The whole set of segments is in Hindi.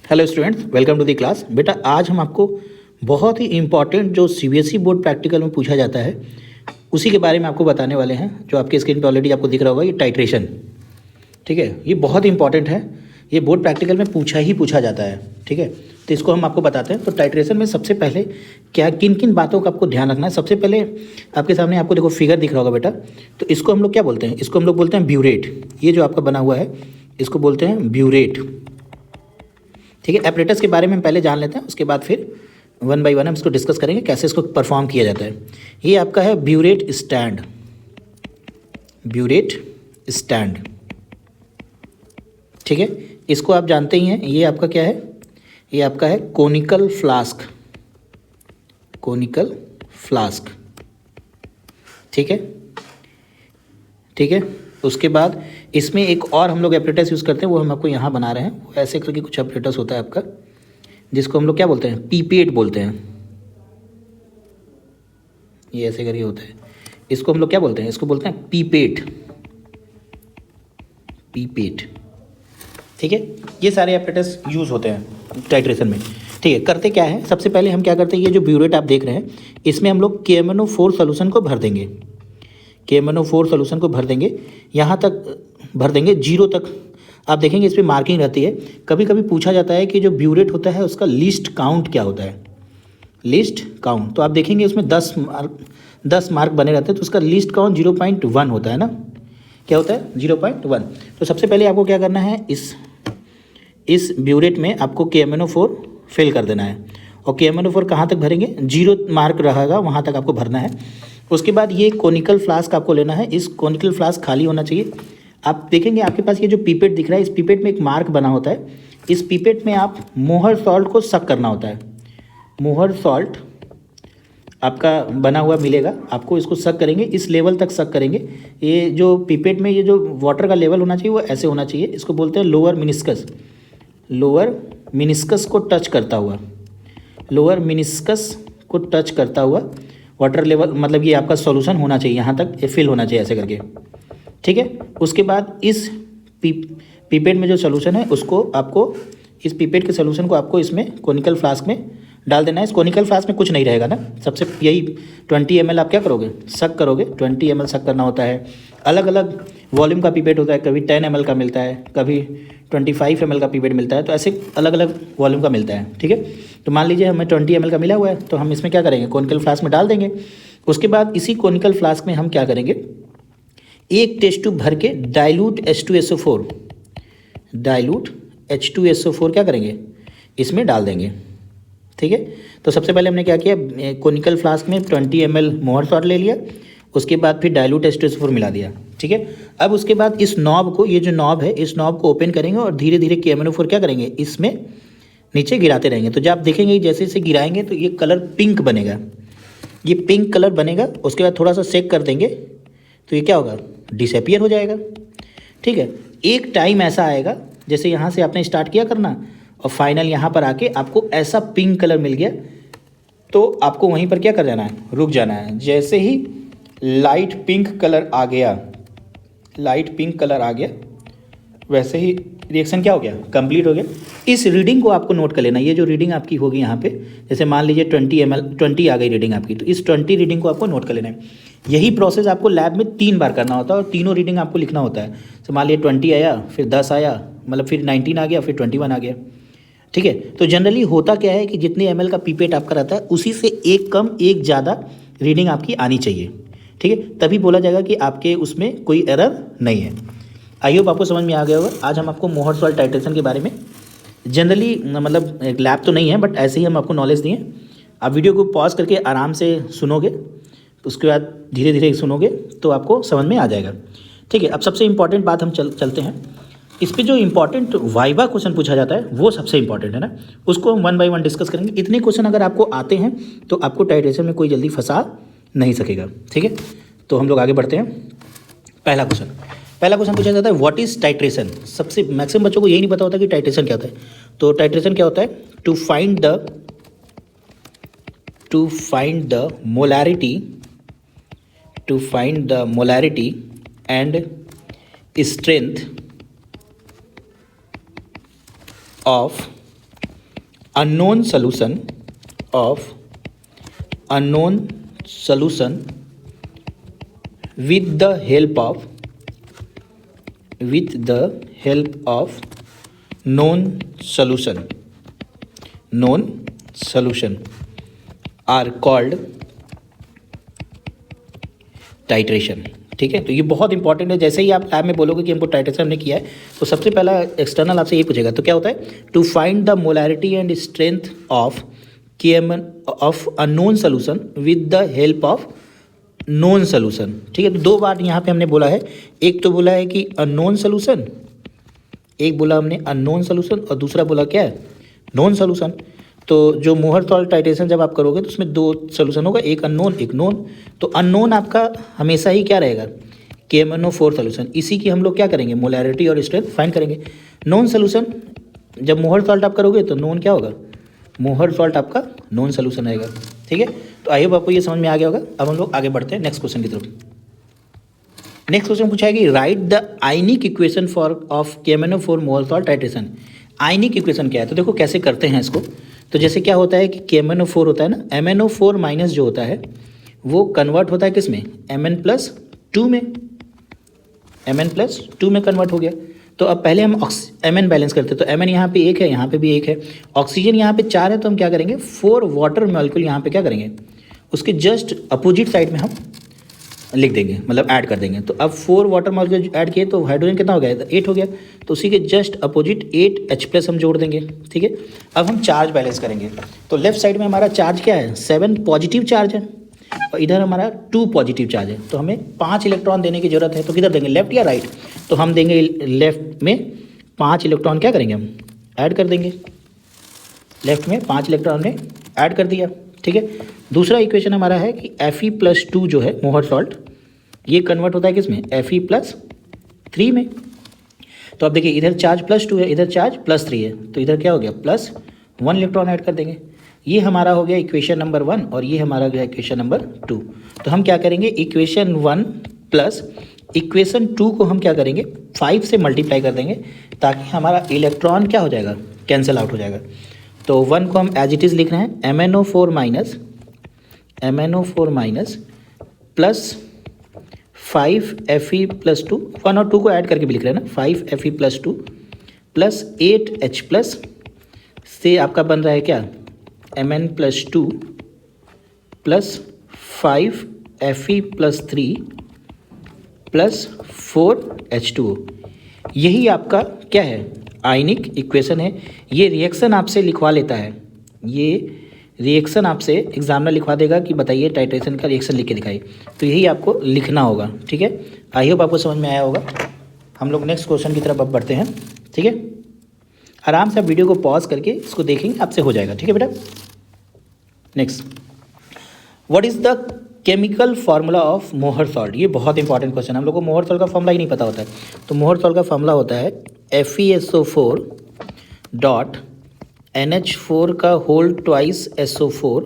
Hello students, welcome to the class. बेटा आज हम आपको बहुत ही इम्पॉर्टेंट जो सीबीएसई बोर्ड प्रैक्टिकल में पूछा जाता है उसी के बारे में आपको बताने वाले हैं। जो आपके स्क्रीन पे ऑलरेडी आपको दिख रहा होगा, ये टाइट्रेशन, ठीक है। ये बहुत इंपॉर्टेंट है, ये बोर्ड प्रैक्टिकल में पूछा जाता है, ठीक है। तो इसको हम आपको बताते हैं। तो टाइट्रेशन में सबसे पहले क्या किन किन बातों का आपको ध्यान रखना है। सबसे पहले आपके सामने आपको देखो फिगर दिख रहा होगा बेटा। तो इसको हम लोग क्या बोलते हैं? इसको हम लोग बोलते हैं ब्यूरेट। ये जो आपका बना हुआ है इसको बोलते हैं ब्यूरेट, ठीक है। एपरेटस के बारे में हम पहले जान लेते हैं, उसके बाद फिर वन बाय वन हम इसको डिस्कस करेंगे कैसे इसको परफॉर्म किया जाता है। ये आपका है ब्यूरेट स्टैंड, ब्यूरेट स्टैंड, ठीक है। इसको आप जानते ही हैं। ये आपका क्या है? ये आपका है कोनिकल फ्लास्क, कोनिकल फ्लास्क, ठीक है, ठीक है। उसके बाद इसमें एक और हम लोग एपरेटस यूज़ करते हैं, वो हम आपको यहाँ बना रहे हैं। वो ऐसे करके कुछ एपरेटस होता है आपका, जिसको हम लोग क्या बोलते हैं? पीपेट बोलते हैं। ये ऐसे करके होता है, इसको हम लोग क्या बोलते हैं? इसको बोलते हैं पीपेट, पीपेट, ठीक है। ये सारे एपरेटस यूज़ होते हैं टाइट्रेशन में, ठीक है। करते क्या है, सबसे पहले हम क्या करते हैं, ये जो ब्यूरेट आप देख रहे हैं इसमें हम लोग KMnO4 सोल्यूशन को भर देंगे, KMnO4 सोल्यूशन को भर देंगे। यहाँ तक भर देंगे, 0 तक आप देखेंगे इस पर मार्किंग रहती है। कभी कभी पूछा जाता है कि जो ब्यूरेट होता है उसका लीस्ट काउंट क्या होता है, लीस्ट काउंट। तो आप देखेंगे उसमें 10 मार्क बने रहते हैं, तो उसका लीस्ट काउंट 0.1 होता है ना। क्या होता है? 0.1। तो सबसे पहले आपको क्या करना है, इस ब्यूरेट में आपको KMnO4 फिल कर देना है। और KMnO4 कहाँ तक भरेंगे? 0 मार्क रहेगा वहाँ तक आपको भरना है। उसके बाद ये कोनिकल फ्लास्क आपको लेना है। इस कोनिकल फ्लास्क खाली होना चाहिए। आप देखेंगे आपके पास ये जो पीपेट दिख रहा है, इस पीपेट में एक मार्क बना होता है। इस पीपेट में आप मोहर सॉल्ट को सक करना होता है। मोहर सॉल्ट आपका बना हुआ मिलेगा आपको, इसको सक करेंगे, इस लेवल तक सक करेंगे। ये जो पीपेट में ये जो वाटर का लेवल होना चाहिए वो ऐसे होना चाहिए। इसको बोलते हैं लोअर मिनिस्कस, लोअर मिनिस्कस को टच करता हुआ, लोअर मिनिस्कस को टच करता हुआ वाटर लेवल, मतलब ये आपका सॉल्यूशन होना चाहिए, यहाँ तक ये फिल होना चाहिए ऐसे करके, ठीक है। उसके बाद इस पीपेट में जो सॉल्यूशन है उसको आपको, इस पीपेट के सॉल्यूशन को आपको इसमें कोनिकल फ्लास्क में डाल देना है। इस कोनिकल फ्लास्क में कुछ नहीं रहेगा ना। सबसे यही 20 ml आप क्या करोगे? सक करोगे। 20 ml सक करना होता है। अलग अलग वॉल्यूम का पीपेट होता है, कभी 10 ml का मिलता है, कभी 25 ml का पीपेट मिलता है। तो ऐसे अलग अलग वॉल्यूम का मिलता है, ठीक है। तो मान लीजिए हमें 20 ml का मिला हुआ है, तो हम इसमें क्या करेंगे? कोनिकल फ्लास्क में डाल देंगे। उसके बाद इसी कोनिकल फ्लास्क में हम क्या करेंगे? एक टेस्ट ट्यूब भर के डाइल्यूट H2SO4, डाइल्यूट H2SO4 क्या करेंगे? इसमें डाल देंगे, ठीक है। तो सबसे पहले हमने क्या किया, कोनिकल फ्लास्क में 20 ml मोहर सॉल्ट ले लिया, उसके बाद फिर डाइल्यूट H2SO4 मिला दिया, ठीक है। अब उसके बाद इस नॉब को, ये जो नॉब है इस नॉब को ओपन करेंगे और धीरे धीरे KMnO4 क्या करेंगे? इसमें नीचे गिराते रहेंगे। तो जब आप देखेंगे जैसे जैसे गिराएंगे तो ये कलर पिंक बनेगा, ये पिंक कलर बनेगा। उसके बाद थोड़ा सा सेक कर देंगे तो ये क्या होगा? डिसअपियर हो जाएगा, ठीक है। एक टाइम ऐसा आएगा जैसे यहाँ से आपने स्टार्ट किया करना और फाइनल यहाँ पर आके आपको ऐसा पिंक कलर मिल गया, तो आपको वहीं पर क्या कर जाना है? रुक जाना है। जैसे ही लाइट पिंक कलर आ गया, लाइट पिंक कलर आ गया, वैसे ही रिएक्शन क्या हो गया? कंप्लीट हो गया। इस रीडिंग को आपको नोट कर लेना। ये जो रीडिंग आपकी होगी यहाँ पे, जैसे मान लीजिए 20 आ गई रीडिंग आपकी, तो इस 20 रीडिंग को आपको नोट कर लेना है। यही प्रोसेस आपको लैब में 3 बार करना होता है और तीनों रीडिंग आपको लिखना होता है। तो मान लीजिए 20 आया, फिर 10 आया, मतलब फिर 19 आ गया, फिर 21 आ गया, ठीक है। तो जनरली होता क्या है कि जितने ml का पीपेट आपका रहता है उसी से एक कम एक ज़्यादा रीडिंग आपकी आनी चाहिए, ठीक है। तभी बोला जाएगा कि आपके उसमें कोई एरर नहीं है। आई होप आपको समझ में आ गया होगा। आज हम आपको मोहर सॉल्ट टाइट्रेशन के बारे में जनरली, मतलब एक लैब तो नहीं है बट ऐसे ही हम आपको नॉलेज दिए। आप वीडियो को पॉज करके आराम से सुनोगे, उसके बाद धीरे धीरे सुनोगे तो आपको समझ में आ जाएगा, ठीक है। अब सबसे इंपॉर्टेंट बात हम चलते हैं। इस पर जो इंपॉर्टेंट वाइवा क्वेश्चन पूछा जाता है वो सबसे इंपॉर्टेंट है ना, उसको हम 1 बाय 1 डिस्कस करेंगे। इतने क्वेश्चन अगर आपको आते हैं तो आपको टाइट्रेशन में कोई जल्दी फंसा नहीं सकेगा, ठीक है। तो हम लोग आगे बढ़ते हैं। पहला क्वेश्चन पूछा जाता है व्हाट इज टाइट्रेशन। सबसे मैक्सिमम बच्चों को यही नहीं पता होता कि टाइट्रेशन क्या होता है। तो टाइट्रेशन क्या होता है? To find the molarity and strength of unknown solution with the help of known solution are called titration. ठीक है, तो ये बहुत इंपॉर्टेंट है। जैसे ही आप लैब में बोलोगे कि हमको टाइट्रेशन हमने किया है, तो सबसे पहला एक्सटर्नल आपसे ये पूछेगा। तो क्या होता है, to find the molarity and strength of KMN of a known solution with the help of known solution. ठीक है, तो दो बार यहाँ पे हमने बोला है, एक तो बोला है कि अननोन सोल्यूशन, एक बोला हमने अननोन सोल्यूशन, और दूसरा बोला क्या है, नोन सोल्यूशन। तो जो मोहर सॉल्ट टाइट्रेशन जब आप करोगे तो उसमें दो सोल्यूशन होगा, एक अननोन एक नोन। तो अननोन आपका हमेशा ही क्या रहेगा, KMnO4 सोल्यूशन। इसी की हम लोग क्या करेंगे, मोलैरिटी और स्ट्रेंथ फाइंड करेंगे। नोन सोल्यूशन जब मोहर सॉल्ट आप करोगे तो नोन क्या होगा, मोहर सॉल्ट आपका नोन सोल्यूशन रहेगा। ठीक है, तो आई होप आपको ये समझ में आ गया होगा। अब हम लोग आगे बढ़ते हैं नेक्स्ट क्वेश्चन की तरफ। नेक्स्ट क्वेश्चन पूछा है कि right the ionic equation for of KMnO4 मोहर सॉल्ट टाइट्रेशन। आयनिक इक्वेशन क्या है, तो देखो कैसे करते हैं इसको। तो जैसे क्या होता है कि KMnO4 होता है ना, MnO4 माइनस जो होता है वो कन्वर्ट होता है किस में, Mn+2 में, Mn+2 में कन्वर्ट हो गया। तो अब पहले हम Mn बैलेंस करते हैं। तो Mn यहाँ पे 1 है, यहाँ पे भी 1 है, ऑक्सीजन यहाँ पे 4 है, तो हम क्या करेंगे 4 वाटर मॉलिक्यूल यहाँ पे क्या करेंगे, उसके जस्ट अपोजिट साइड में हम लिख देंगे, मतलब ऐड कर देंगे। तो अब 4 वाटर मॉलिक्यूल ऐड किए तो हाइड्रोजन कितना हो गया, 8 हो गया। तो उसी के जस्ट अपोजिट 8H+ हम जोड़ देंगे। ठीक है, अब हम चार्ज बैलेंस करेंगे। तो लेफ्ट साइड में हमारा चार्ज क्या है, 7 पॉजिटिव चार्ज है, और इधर हमारा 2 पॉजिटिव चार्ज है। तो हमें 5 इलेक्ट्रॉन देने की जरूरत है। तो किधर देंगे, लेफ्ट या राइट, तो हम देंगे लेफ्ट में 5 इलेक्ट्रॉन क्या करेंगे, हम ऐड कर देंगे। लेफ्ट में 5 इलेक्ट्रॉन ने ऐड कर दिया। ठीक है, दूसरा इक्वेशन हमारा है कि Fe+2 जो है मोहर सॉल्ट, ये कन्वर्ट होता है किसमें, Fe+3 में। तो अब देखिए इधर चार्ज +2 है, इधर चार्ज +3 है, तो इधर क्या हो गया, +1 इलेक्ट्रॉन ऐड कर देंगे। ये हमारा हो गया इक्वेशन नंबर 1, और ये हमारा गया इक्वेशन नंबर 2। तो हम क्या करेंगे, इक्वेशन 1 प्लस इक्वेशन 2 को हम क्या करेंगे 5 से मल्टीप्लाई कर देंगे, ताकि हमारा इलेक्ट्रॉन क्या हो जाएगा, कैंसिल आउट हो जाएगा। तो 1 को हम एज इट इज़ लिख रहे हैं, MnO4 माइनस प्लस 5Fe+2, 1 और 2 को ऐड करके भी लिख रहे हैं ना, 5Fe+2 प्लस 8H+ से आपका बन रहा है क्या, Mn+2 plus 5Fe+3 plus 4H2O। यही आपका क्या है, आयनिक इक्वेशन है। ये रिएक्शन आपसे लिखवा लेता है, ये रिएक्शन आपसे एग्जामिनर लिखवा देगा कि बताइए टाइट्रेशन का रिएक्शन लिख के दिखाइए। तो यही आपको लिखना होगा। ठीक है, आई होप आपको समझ में आया होगा। हम लोग नेक्स्ट क्वेश्चन की तरफ अब बढ़ते हैं। ठीक है, आराम से आप वीडियो को पॉज करके इसको देखेंगे, आपसे हो जाएगा। ठीक है बेटा, next, what is the chemical formula of मोहर सॉल्ट। ये बहुत इंपॉर्टेंट क्वेश्चन है, हम लोग को मोहर सॉल्ट का फार्मूला ही नहीं पता होता है। तो मोहर सॉल्ट का फार्मूला होता है FeSO4 डॉट NH4 का whole twice SO4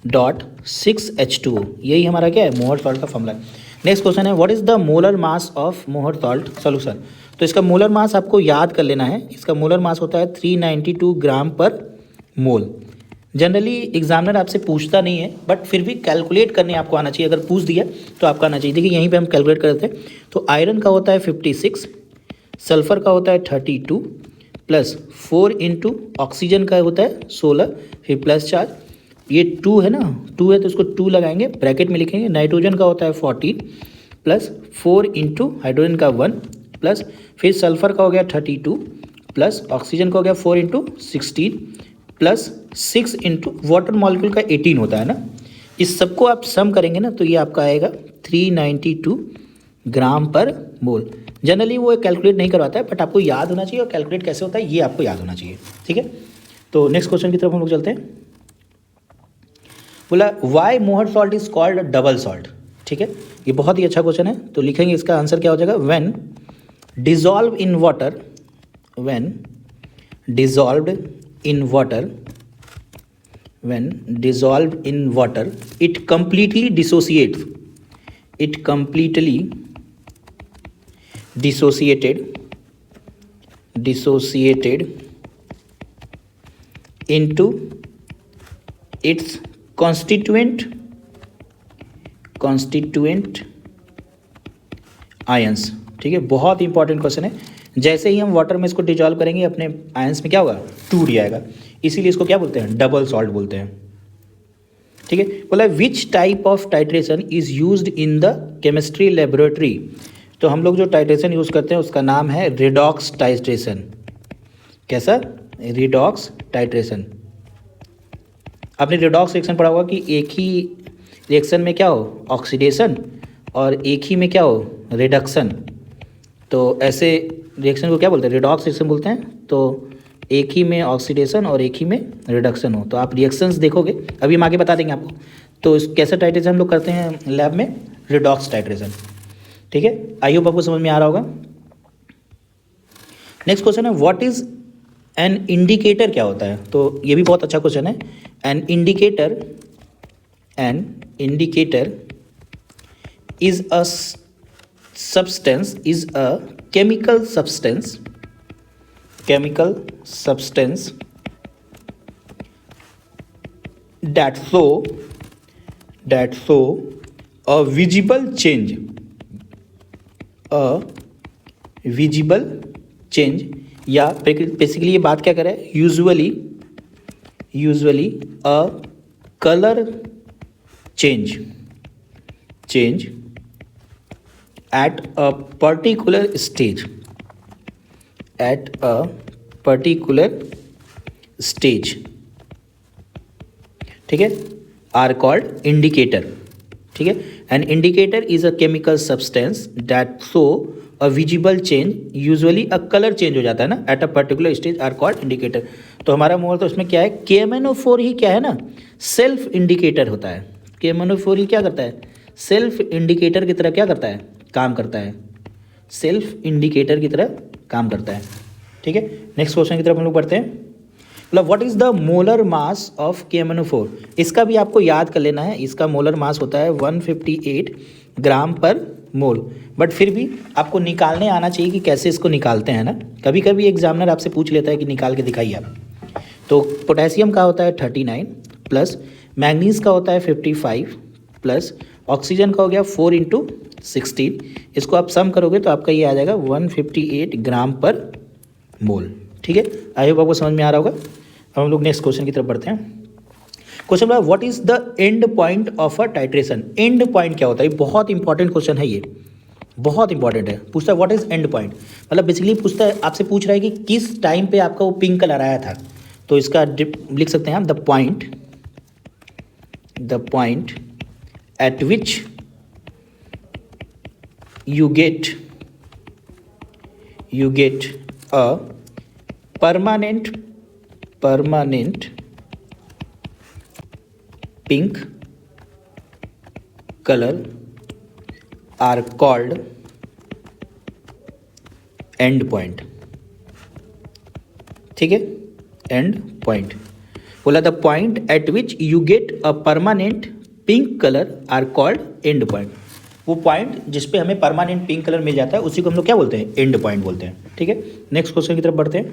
dot 6H2O। यही हमारा क्या है, मोहर सॉल्ट का फार्मूला है। नेक्स्ट क्वेश्चन है, what is the molar mass of मोहर सॉल्ट सोल्यूशन। तो इसका मोलर मास आपको याद कर लेना है। इसका मोलर मास होता है 392 ग्राम पर मोल। जनरली एग्जामिनर आपसे पूछता नहीं है, बट फिर भी कैलकुलेट करने आपको आना चाहिए। अगर पूछ दिया तो आपका आना चाहिए। देखिए यहीं पे हम कैलकुलेट करते हैं। तो आयरन का होता है 56, सल्फर का होता है 32 प्लस 4 इंटू ऑक्सीजन का होता है 16, फिर प्लस चार्ज, ये 2 है ना, 2 है तो इसको 2 लगाएंगे, ब्रैकेट में लिखेंगे। नाइट्रोजन का होता है 14 प्लस 4 इंटू हाइड्रोजन का 1 प्लस फिर सल्फर का हो गया 32 प्लस ऑक्सीजन का हो गया 4 into 16 plus 6 into water molecule का 18 होता है ना। इस सबको आप सम करेंगे ना तो ये आपका आएगा 392 ग्राम पर मोल। जनरली वो कैलकुलेट नहीं करवाता है, बट आपको याद होना चाहिए, और कैलकुलेट कैसे होता है ये आपको याद होना चाहिए। ठीक है, तो नेक्स्ट क्वेश्चन की तरफ हम लोग चलते हैं। बोला why Mohr salt is called double salt. ठीक है, ये बहुत ही अच्छा क्वेश्चन है। तो लिखेंगे इसका आंसर क्या हो जाएगा, when dissolve in water, when dissolved in water, when dissolved in water it completely dissociates, it completely dissociated into its constituent ions. ठीक है, बहुत इंपॉर्टेंट क्वेश्चन है। जैसे ही हम वाटर में इसको डिजॉल्व करेंगे अपने आयंस में क्या होगा, 2D आएगा, इसीलिए इसको क्या बोलते हैं, डबल सॉल्ट बोलते हैं। ठीक है, बोला which type of titration is used in the chemistry laboratory. तो हम लोग जो टाइट्रेशन यूज़ करते हैं उसका नाम है रिडॉक्स टाइट्रेशन। कैसा, रिडॉक्स टाइट्रेशन। आपने रिडॉक्स रिएक्शन पढ़ा होगा कि एक ही रिएक्शन में क्या हो, ऑक्सीडेशन, और एक ही में क्या हो, रिडक्शन। तो ऐसे रिएक्शन को क्या बोलते हैं, रिडॉक्स रिएक्शन बोलते हैं। तो एक ही में ऑक्सीडेशन और एक ही में रिडक्शन हो, तो आप रिएक्शंस देखोगे, अभी हम आगे बता देंगे आपको। तो इस कैसे टाइट्रेशन हम लोग करते हैं लैब में, रिडॉक्स टाइट्रेशन। ठीक है, आई होप आपको समझ में आ रहा होगा। नेक्स्ट क्वेश्चन है व्हाट इज एन इंडिकेटर, क्या होता है। तो ये भी बहुत अच्छा क्वेश्चन है। An indicator is a substance, is a chemical substance that show a visible change या बेसिकली ये बात क्या करे, usually a colour change at a particular stage ठीक है, are called indicator। ठीक है, an indicator is a chemical substance that show a visible change, usually a color change हो जाता है ना, at a particular stage are called indicator। तो हमारा मोल तो इसमें क्या है, KMnO4 ही क्या है ना, सेल्फ इंडिकेटर होता है। KMnO4 ही क्या करता है, सेल्फ इंडिकेटर की तरह क्या करता है, काम करता है, सेल्फ इंडिकेटर की तरह काम करता है। ठीक है, नेक्स्ट क्वेश्चन की तरफ हम लोग बढ़ते हैं। मतलब what is the molar mass of KMnO4। इसका भी आपको याद कर लेना है, इसका मोलर मास होता है 158 ग्राम पर मोल। बट फिर भी आपको निकालने आना चाहिए कि कैसे इसको निकालते हैं ना, कभी कभी एग्जामिनर आपसे पूछ लेता है कि निकाल के दिखाइए आप। तो पोटेशियम का होता है 39 प्लस मैग्नीज का होता है 55 प्लस ऑक्सीजन का हो गया 4 × 16। इसको आप सम करोगे तो आपका ये आ जाएगा 158 ग्राम पर मोल। ठीक है, आई होप आपको समझ में आ रहा होगा। अब हम लोग नेक्स्ट क्वेश्चन की तरफ बढ़ते हैं। क्वेश्चन बोला what is the end point of a titration. And point क्या होता है, बहुत इंपॉर्टेंट क्वेश्चन है, ये बहुत इंपॉर्टेंट है। पूछता है व्हाट इज एंड पॉइंट, मतलब बेसिकली पूछता है, आपसे पूछ रहा है कि किस टाइम पे आपका वो पिंक कलर आया था। तो इसका लिख सकते हैं आप the point at which you get a permanent pink color are called end point। ठीक है, end point बोला the point at which you get a permanent pink colour are called end point. वो पॉइंट जिस पे हमें परमानेंट पिंक कलर मिल जाता है उसी को हम लोग क्या बोलते हैं, एंड पॉइंट बोलते हैं। ठीक है, नेक्स्ट क्वेश्चन की तरफ बढ़ते हैं।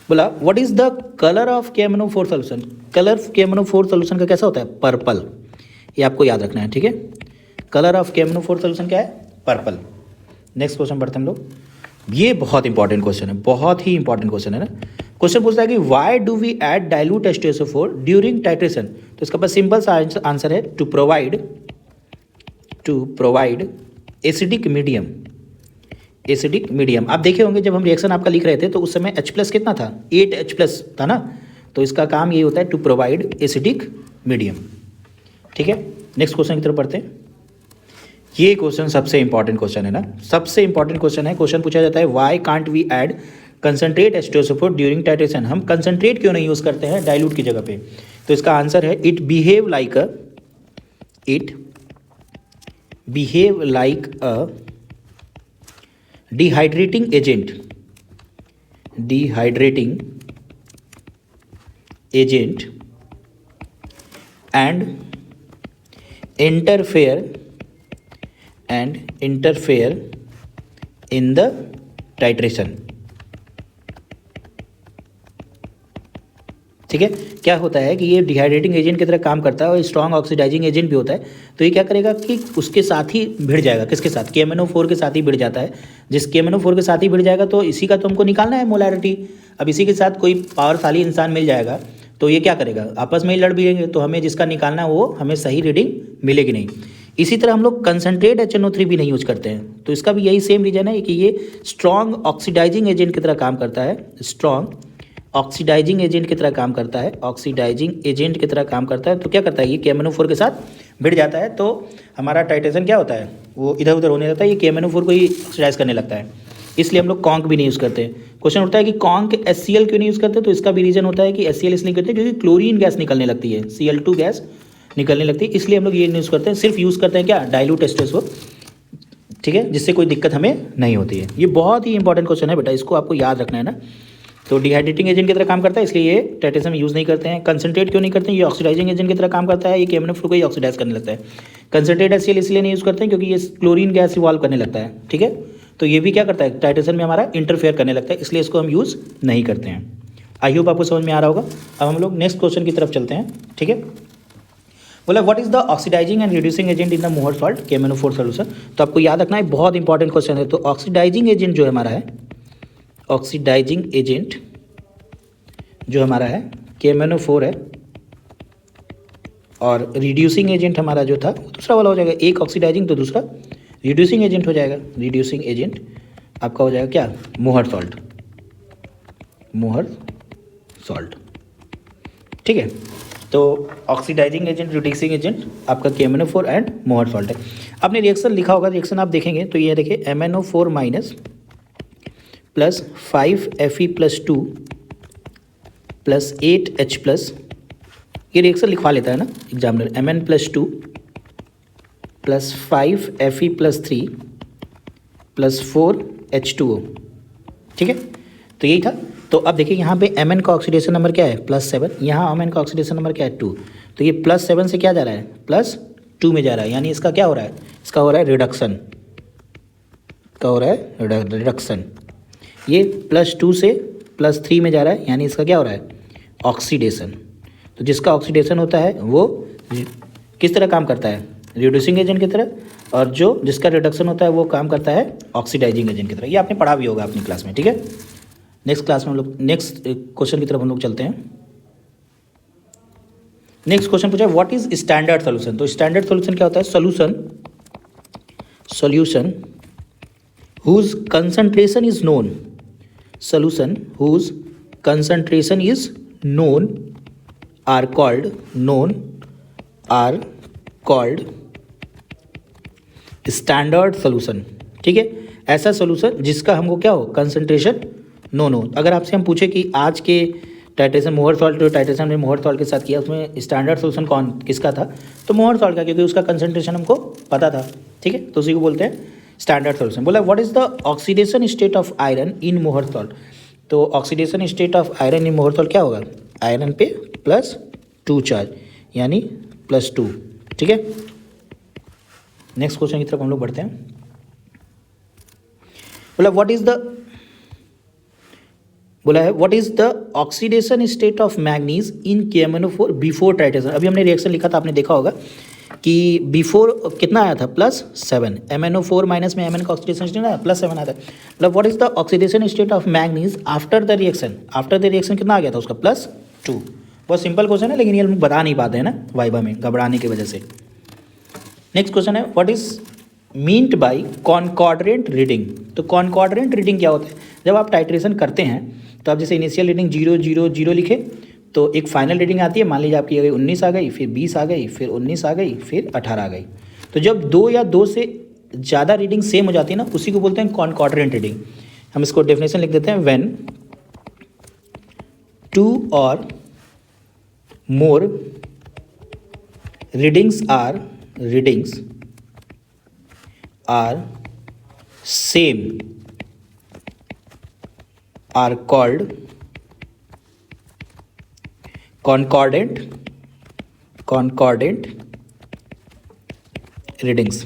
बोला what is the colour of KMnO4 solution. Colour KMnO4 solution का कैसा होता है, पर्पल। ये आपको याद रखना है। ठीक है, कलर ऑफ KMnO4 सोल्यूशन क्या है, पर्पल। नेक्स्ट क्वेश्चन बढ़ते हैं हम लोग। ये बहुत इंपॉर्टेंट क्वेश्चन है, बहुत ही इंपॉर्टेंट क्वेश्चन है ना। क्वेश्चन पूछता है कि why do we add dilute H2SO4 during titration. तो इसका पास सिंपल सा आंसर है टू प्रोवाइड एसिडिक मीडियम। आप देखे होंगे जब हम रिएक्शन आपका लिख रहे थे तो उस समय H+ कितना था, 8H+ था ना। तो इसका काम ये होता है टू प्रोवाइड एसिडिक मीडियम। ठीक है, नेक्स्ट क्वेश्चन की तरफ बढ़ते हैं। ये क्वेश्चन सबसे इंपॉर्टेंट क्वेश्चन है ना, सबसे इंपॉर्टेंट क्वेश्चन है। क्वेश्चन पूछा जाता है why can't we add concentrate H2SO4 during titration. हम कंसनट्रेट क्यों नहीं यूज़ करते हैं डाइल्यूट की जगह पे। तो इसका आंसर है it behave like a dehydrating agent and interfere in the titration। ठीक है। क्या होता है कि ये डिहाइड्रेटिंग एजेंट की तरह काम करता है और स्ट्रॉन्ग ऑक्सीडाइजिंग एजेंट भी होता है। तो ये क्या करेगा कि उसके साथ ही भिड़ जाएगा, किसके साथ, KMnO4 के साथ ही भिड़ जाता है। जिस KMnO4 के साथ ही भिड़ जाएगा तो इसी का तो हमको निकालना है मोलैरिटी। अब इसी के साथ कोई पावरशाली इंसान मिल जाएगा तो ये क्या करेगा, आपस में ही लड़ भिड़ेंगे, तो हमें जिसका निकालना है वो हमें सही रीडिंग मिलेगी नहीं। इसी तरह हम लोग कंसनट्रेट HNO3 भी नहीं यूज करते हैं, तो इसका भी यही सेम रीजन है कि ये स्ट्रॉन्ग ऑक्सीडाइजिंग एजेंट की तरह काम करता है, स्ट्रॉन्ग ऑक्सीडाइजिंग एजेंट की तरह काम करता है, ऑक्सीडाइजिंग एजेंट की तरह काम करता है। तो क्या करता है, ये KMnO4 के साथ भिड़ जाता है, तो हमारा टाइट्रेशन क्या होता है, वो इधर उधर होने लगता है, ये KMnO4 को ही ऑक्सीडाइज करने लगता है। इसलिए हम लोग कॉन्क भी नहीं यूज़ करते। क्वेश्चन उठता है कि कॉन्क HCl क्यों नहीं यूज़ करते, तो इसका भी रीज़न होता है कि HCl इसलिए करते हैं क्योंकि क्लोरीन गैस निकलने लगती है, Cl2 गैस निकलने लगती है, इसलिए हम लोग ये नहीं यूज़ करते हैं। सिर्फ यूज़ करते हैं क्या, डाइल्यूट एस्टर्स को, ठीक है, जिससे कोई दिक्कत हमें नहीं होती है। ये बहुत ही इंपॉर्टेंट क्वेश्चन है बेटा, इसको आपको याद रखना है ना। तो डिहाइड्रेटिंग एजेंट की तरह काम करता है, इसलिए ये टाइट्रेशन में यूज़ नहीं करते हैं। कंसनट्रेट क्यों नहीं करते हैं, ये ऑक्सीडाइजिंग एजेंट की तरह काम करता है, ये KMnO4 को ही ऑक्सीडाइज करने लगता है। कंसनट्रेट HCl इसलिए नहीं यूज़ करते हैं क्योंकि ये क्लोरीन गैस इवॉल्व करने लगता है, ठीक है। तो ये भी क्या करता है, टाइट्रेशन में हमारा इंटरफेयर करने लगता है, इसलिए इसको हम यूज़ नहीं करते हैं। आई होप आपको समझ में आ रहा होगा। अब हम लोग नेक्स्ट क्वेश्चन की तरफ चलते हैं, ठीक है। बोला what is the oxidising and reducing agent in the Mohr salt KMnO4 solution. तो आपको याद रखना है, बहुत इंपॉर्टेंट क्वेश्चन है। तो ऑक्सीडाइजिंग एजेंट जो हमारा है, ऑक्सीडाइजिंग एजेंट जो हमारा है KMnO4 है, और रिड्यूसिंग एजेंट हमारा जो था वो दूसरा वाला हो जाएगा, एक ऑक्सीडाइजिंग तो दूसरा रिड्यूसिंग एजेंट हो जाएगा। रिड्यूसिंग एजेंट आपका हो जाएगा क्या, मोहर सॉल्ट, मोहर सॉल्ट, ठीक है। तो ऑक्सीडाइजिंग एजेंट, रिड्यूसिंग एजेंट आपका KMnO4 एंड मोहर सॉल्ट है। आपने रिएक्शन लिखा होगा, रिएक्शन आप देखेंगे तो ये देखिए MnO4 minus plus 5Fe+2 plus 8H plus, ये रिएक्शन लिखवा लेता है ना examiner, Mn+2 plus 5Fe+3 plus 4H2O, ठीक है। तो यही था। तो अब देखिए यहाँ पे Mn का ऑक्सीडेशन नंबर क्या है, +7, यहाँ Mn का ऑक्सीडेशन नंबर क्या है, 2। तो ये +7 से क्या जा रहा है, +2 में जा रहा है, यानी इसका क्या हो रहा है, इसका हो रहा है रिडक्शन, क्या हो रहा है, रिडक्शन। ये +2 से +3 में जा रहा है, यानी इसका क्या हो रहा है, ऑक्सीडेशन। तो जिसका ऑक्सीडेशन होता है वो किस तरह काम करता है, रिड्यूसिंग एजेंट की तरह, और जो जिसका रिडक्शन होता है वो काम करता है ऑक्सीडाइजिंग एजेंट की तरह। ये आपने पढ़ा भी होगा अपनी क्लास में, ठीक है। नेक्स्ट क्लास में हम लोग नेक्स्ट क्वेश्चन की तरफ हम लोग चलते हैं। नेक्स्ट क्वेश्चन पूछा व्हाट इज स्टैंडर्ड सोल्यूशन। तो स्टैंडर्ड सोल्यूशन क्या होता है, solution whose concentration is known, solution whose concentration is known are called standard solution, ठीक है। ऐसा सोल्यूशन जिसका हमको क्या हो, कंसंट्रेशन नोन हो। अगर आपसे हम पूछे कि आज के टाइट्रेशन मोहर सॉल्ट, जो टाइट्रेशन ने मोहर सॉल्ट के साथ किया उसमें स्टैंडर्ड सोल्यूशन कौन किसका था, तो मोहर सॉल्ट का, क्योंकि उसका कंसंट्रेशन हमको पता था, ठीक है। तो उसी को बोलते हैं स्टैंडर्ड सोल्यूशन। बोला what is the oxidation state of iron in Mohr salt. तो oxidation state of iron in Mohr salt क्या होगा, आयरन पे +2 चार्ज, यानी +2, ठीक है। नेक्स्ट क्वेश्चन की तरफ हम लोग बढ़ते हैं। बोला what is the oxidation state of manganese in KMnO4 before titration. अभी हमने रिएक्शन लिखा था, आपने देखा होगा कि बिफोर कितना आया था, +7। MnO4 माइनस में Mn का ऑक्सीडेशन स्टेट आया +7 आया था। मतलब what is the oxidation state of manganese after the reaction, after the reaction कितना आ गया था उसका, +2। बहुत सिंपल क्वेश्चन है, लेकिन ये हम बता नहीं पाते हैं ना वाइवा में, घबराने की वजह से। नेक्स्ट क्वेश्चन है what is meant by concordant reading. तो कॉन्कॉर्डेंट रीडिंग क्या होता है, जब आप टाइट्रेशन करते हैं तो आप जैसे इनिशियल रीडिंग 0 0 0 लिखे तो एक फाइनल रीडिंग आती है, मान लीजिए आपकी आ गई 19 आ गई, फिर 20 आ गई, फिर 19 आ गई, फिर 18 आ गई। तो जब 2 या 2 से ज़्यादा रीडिंग सेम हो जाती है ना, उसी को बोलते हैं कॉन्कॉर्डेंट रीडिंग। हम इसको डेफिनेशन लिख देते हैं, व्हेन 2 और मोर readings are same are called concordant readings।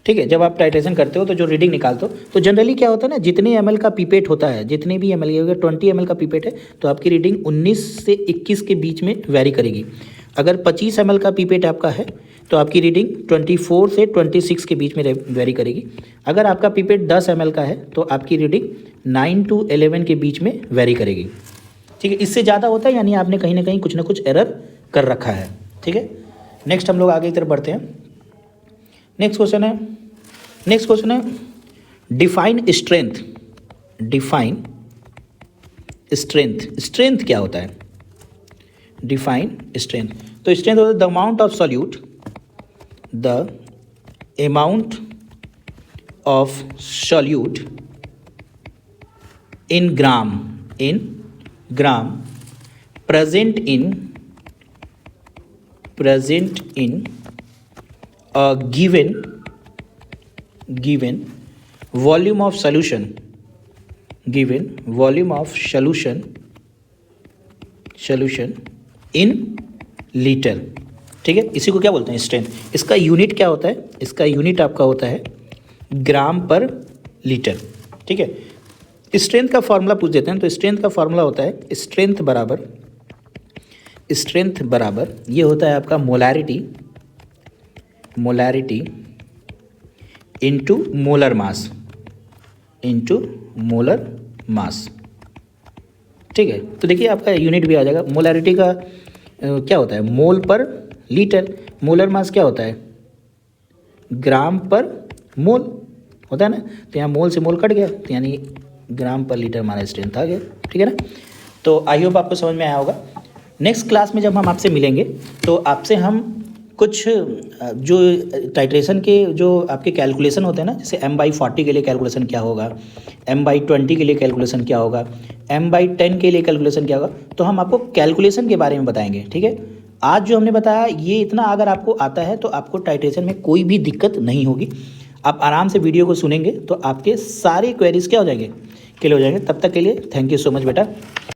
ठीक है। जब आप टाइट्रेशन करते हो तो जो रीडिंग निकालते हो तो जनरली क्या होता है ना, जितने ml का पीपेट होता है, जितने भी ml, अगर 20 ml का पीपेट है तो आपकी रीडिंग 19 से 21 के बीच में वेरी करेगी। अगर 25 ml का पीपेट आपका है तो आपकी रीडिंग 24 से 26 के बीच में वेरी करेगी। अगर आपका पीपेट 10 ml का है तो आपकी रीडिंग 9 to 11 के बीच में वेरी करेगी। ठीक है, इससे ज़्यादा होता है यानी आपने कहीं ना कुछ एरर कर रखा है। ठीक है, नेक्स्ट हम लोग आगे की तरफ बढ़ते हैं। नेक्स्ट क्वेश्चन है डिफाइन स्ट्रेंथ। डिफाइन स्ट्रेंथ क्या होता है? डिफाइन स्ट्रेंथ, तो स्ट्रेंथ होता है the amount of solute, the amount of solute in gram present in a given volume of solution in litre. ठीक है, इसी को क्या बोलते हैं? स्ट्रेंथ। इसका यूनिट क्या होता है? इसका यूनिट आपका होता है ग्राम पर लीटर। ठीक है, स्ट्रेंथ का फॉर्मूला पूछ देते हैं, तो स्ट्रेंथ का फॉर्मूला होता है स्ट्रेंथ बराबर ये होता है आपका मोलैरिटी इनटू मोलर मास। ठीक है, तो देखिए आपका यूनिट भी आ जाएगा। मोलैरिटी का क्या होता है? मोल पर लीटर। मोलर मास क्या होता है? ग्राम पर मोल होता है ना, तो यहाँ मोल से मोल कट गया तो यानी ग्राम पर लीटर हमारा स्ट्रेंथ आ गया। ठीक है ना, तो आई होप आपको समझ में आया होगा। नेक्स्ट क्लास में जब हम आपसे मिलेंगे तो आपसे हम कुछ जो टाइट्रेशन के जो आपके कैलकुलेशन होते हैं ना, जैसे M/40 के लिए कैलकुलेशन क्या होगा, M/20 के लिए कैलकुलेशन क्या होगा, M/10 के लिए कैलकुलेशन क्या होगा, तो हम आपको कैलकुलेशन के बारे में बताएंगे। ठीक है, आज जो हमने बताया ये इतना अगर आपको आता है तो आपको टाइट्रेशन में कोई भी दिक्कत नहीं होगी। आप आराम से वीडियो को सुनेंगे तो आपके सारे क्वेरीज क्या हो जाएंगे? क्लियर हो जाएंगे। तब तक के लिए थैंक यू सो मच बेटा।